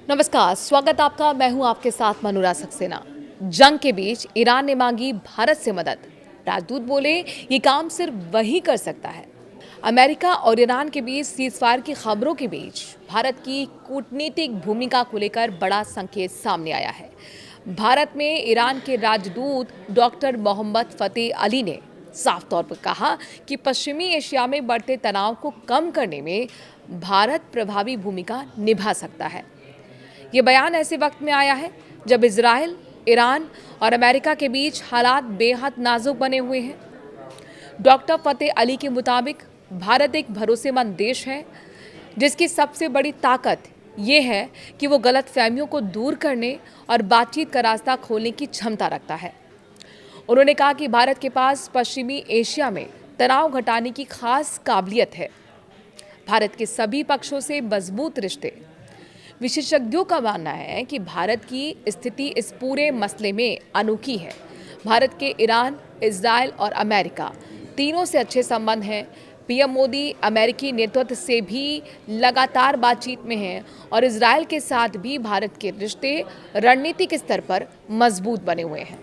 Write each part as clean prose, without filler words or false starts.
नमस्कार, स्वागत आपका। मैं हूं आपके साथ मनोरा सक्सेना। जंग के बीच ईरान ने मांगी भारत से मदद। राजदूत बोले ये काम सिर्फ वही कर सकता है। अमेरिका और ईरान के बीच सीजफायर की खबरों के बीच भारत की कूटनीतिक भूमिका को लेकर बड़ा संकेत सामने आया है। भारत में ईरान के राजदूत डॉक्टर मोहम्मद फतेह अली ने साफ तौर पर कहा कि पश्चिमी एशिया में बढ़ते तनाव को कम करने में भारत प्रभावी भूमिका निभा सकता है। ये बयान ऐसे वक्त में आया है जब इजराइल, ईरान और अमेरिका के बीच हालात बेहद नाजुक बने हुए हैं। डॉक्टर फतेह अली के मुताबिक भारत एक भरोसेमंद देश है जिसकी सबसे बड़ी ताकत ये है कि वो गलतफहमियों को दूर करने और बातचीत का रास्ता खोलने की क्षमता रखता है। उन्होंने कहा कि भारत के पास पश्चिमी एशिया में तनाव घटाने की खास काबिलियत है। भारत के सभी पक्षों से मजबूत रिश्ते। विशेषज्ञों का मानना है कि भारत की स्थिति इस पूरे मसले में अनोखी है। भारत के ईरान, इजराइल और अमेरिका तीनों से अच्छे संबंध हैं। पीएम मोदी अमेरिकी नेतृत्व से भी लगातार बातचीत में हैं और इजराइल के साथ भी भारत के रिश्ते रणनीतिक स्तर पर मजबूत बने हुए हैं।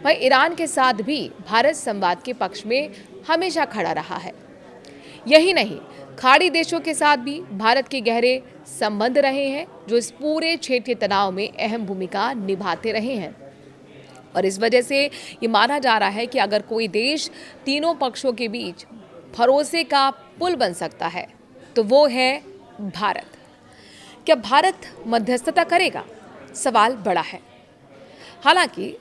वहीं ईरान के साथ भी भारत संवाद के पक्ष में हमेशा खड़ा रहा है। यही नहीं, खाड़ी देशों के साथ भी भारत के गहरे संबंध रहे हैं जो इस पूरे क्षेत्रीय तनाव में अहम भूमिका निभाते रहे हैं। और इस वजह से ये माना जा रहा है कि अगर कोई देश तीनों पक्षों के बीच भरोसे का पुल बन सकता है तो वो है भारत। क्या भारत मध्यस्थता करेगा? सवाल बड़ा है। हालांकि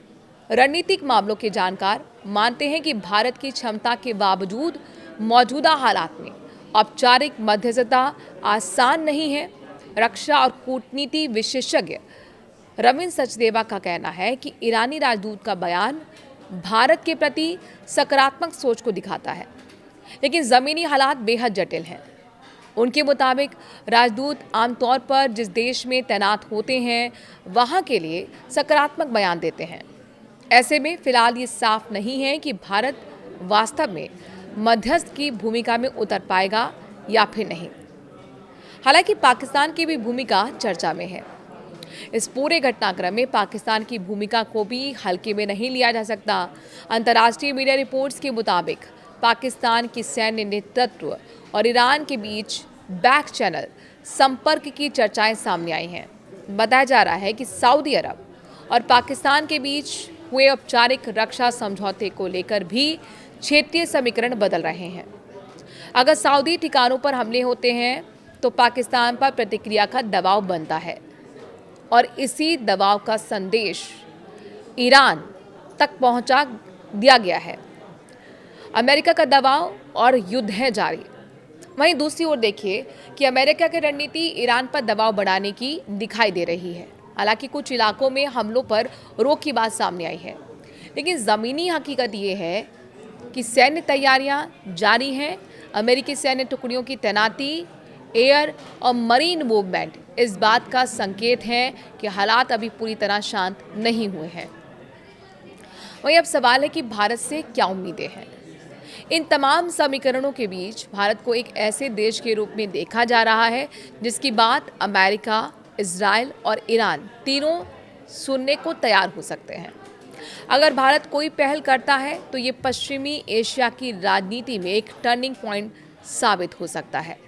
रणनीतिक मामलों के जानकार मानते हैं कि भारत की क्षमता के बावजूद मौजूदा हालात में औपचारिक मध्यस्थता आसान नहीं है। रक्षा और कूटनीति विशेषज्ञ रविंद्र सचदेवा का कहना है कि ईरानी राजदूत का बयान भारत के प्रति सकारात्मक सोच को दिखाता है, लेकिन ज़मीनी हालात बेहद जटिल हैं। उनके मुताबिक राजदूत आमतौर पर जिस देश में तैनात होते हैं वहाँ के लिए सकारात्मक बयान देते हैं। ऐसे में फिलहाल ये साफ नहीं है कि भारत वास्तव में मध्यस्थ की भूमिका में उतर पाएगा या फिर नहीं। हालांकि पाकिस्तान की भी भूमिका चर्चा में है। इस पूरे घटनाक्रम में पाकिस्तान की भूमिका को भी हल्के में नहीं लिया जा सकता। अंतर्राष्ट्रीय मीडिया रिपोर्ट्स के मुताबिक पाकिस्तान की सैन्य नेतृत्व और ईरान के बीच बैक चैनल संपर्क की चर्चाएं सामने आई हैं। बताया जा रहा है कि सऊदी अरब और पाकिस्तान के बीच हुए औपचारिक रक्षा समझौते को लेकर भी क्षेत्रीय समीकरण बदल रहे हैं। अगर सऊदी ठिकानों पर हमले होते हैं तो पाकिस्तान पर प्रतिक्रिया का दबाव बनता है और इसी दबाव का संदेश ईरान तक पहुंचा दिया गया है। अमेरिका का दबाव और युद्ध है जारी। वहीं दूसरी ओर देखिए कि अमेरिका की रणनीति ईरान पर दबाव बढ़ाने की दिखाई दे रही है। हालांकि कुछ इलाकों में हमलों पर रोक की बात सामने आई है, लेकिन ज़मीनी हकीकत ये है कि सैन्य तैयारियां जारी हैं। अमेरिकी सैन्य टुकड़ियों की तैनाती, एयर और मरीन मूवमेंट इस बात का संकेत है कि हालात अभी पूरी तरह शांत नहीं हुए हैं। वहीं अब सवाल है कि भारत से क्या उम्मीदें हैं। इन तमाम समीकरणों के बीच भारत को एक ऐसे देश के रूप में देखा जा रहा है जिसकी बात अमेरिका, इजराइल और ईरान तीनों सुनने को तैयार हो सकते हैं। अगर भारत कोई पहल करता है तो ये पश्चिमी एशिया की राजनीति में एक टर्निंग पॉइंट साबित हो सकता है।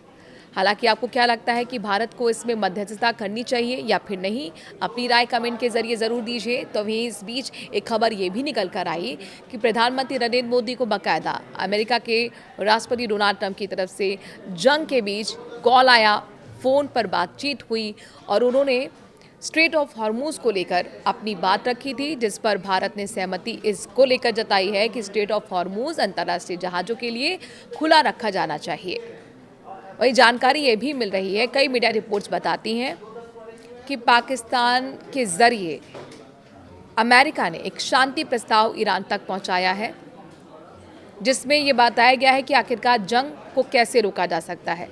हालांकि आपको क्या लगता है कि भारत को इसमें मध्यस्थता करनी चाहिए या फिर नहीं? अपनी राय कमेंट के जरिए ज़रूर दीजिए। तो वहीं इस बीच एक खबर ये भी निकल कर आई कि प्रधानमंत्री नरेंद्र मोदी को बाकायदा अमेरिका के राष्ट्रपति डोनाल्ड ट्रंप की तरफ से जंग के बीच कॉल आया, फ़ोन पर बातचीत हुई और उन्होंने स्ट्रेट ऑफ हॉर्मूज को लेकर अपनी बात रखी थी, जिस पर भारत ने सहमति इसको लेकर जताई है कि स्ट्रेट ऑफ हॉर्मूज अंतर्राष्ट्रीय जहाज़ों के लिए खुला रखा जाना चाहिए। वही जानकारी ये भी मिल रही है, कई मीडिया रिपोर्ट्स बताती हैं कि पाकिस्तान के ज़रिए अमेरिका ने एक शांति प्रस्ताव ईरान तक पहुंचाया है, जिसमें ये बताया गया है कि आखिरकार जंग को कैसे रोका जा सकता है।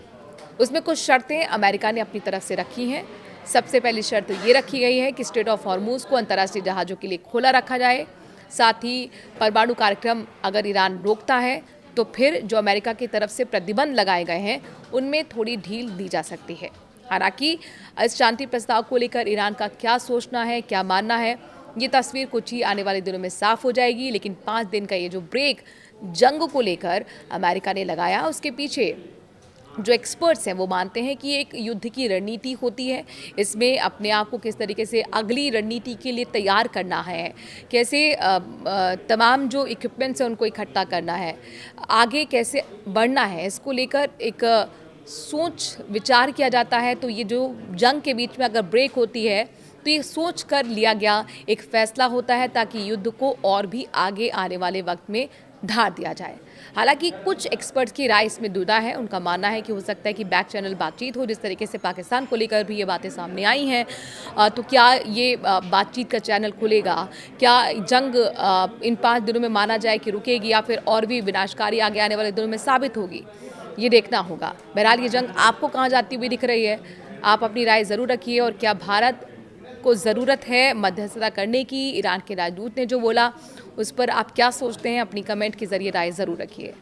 उसमें कुछ शर्तें अमेरिका ने अपनी तरफ से रखी हैं। सबसे पहली शर्त ये रखी गई है कि स्ट्रेट ऑफ हॉर्मूज को अंतर्राष्ट्रीय जहाज़ों के लिए खुला रखा जाए। साथ ही परमाणु कार्यक्रम अगर ईरान रोकता है तो फिर जो अमेरिका की तरफ से प्रतिबंध लगाए गए हैं उनमें थोड़ी ढील दी जा सकती है। हालांकि इस शांति प्रस्ताव को लेकर ईरान का क्या सोचना है, क्या मानना है, ये तस्वीर कुछ ही आने वाले दिनों में साफ हो जाएगी। लेकिन 5 दिन का ये जो ब्रेक जंग को लेकर अमेरिका ने लगाया, उसके पीछे जो एक्सपर्ट्स हैं वो मानते हैं कि एक युद्ध की रणनीति होती है। इसमें अपने आप को किस तरीके से अगली रणनीति के लिए तैयार करना है, कैसे तमाम जो इक्विपमेंट्स हैं उनको इकट्ठा करना है, आगे कैसे बढ़ना है, इसको लेकर एक सोच विचार किया जाता है। तो ये जो जंग के बीच में अगर ब्रेक होती है तो ये सोच कर लिया गया एक फैसला होता है, ताकि युद्ध को और भी आगे आने वाले वक्त में धार दिया जाए। हालांकि कुछ एक्सपर्ट्स की राय इसमें दुविधा है। उनका मानना है कि हो सकता है कि बैक चैनल बातचीत हो, जिस तरीके से पाकिस्तान को लेकर भी ये बातें सामने आई हैं। तो क्या ये बातचीत का चैनल खुलेगा? क्या जंग इन 5 दिनों में माना जाए कि रुकेगी, या फिर और भी विनाशकारी आगे आने वाले दिनों में साबित होगी? ये देखना होगा। बहरहाल ये जंग आपको कहाँ जाती हुई दिख रही है? आप अपनी राय ज़रूर रखिए। और क्या भारत को ज़रूरत है मध्यस्थता करने की? ईरान के राजदूत ने जो बोला उस पर आप क्या सोचते हैं? अपनी कमेंट के ज़रिए राय ज़रूर रखिए।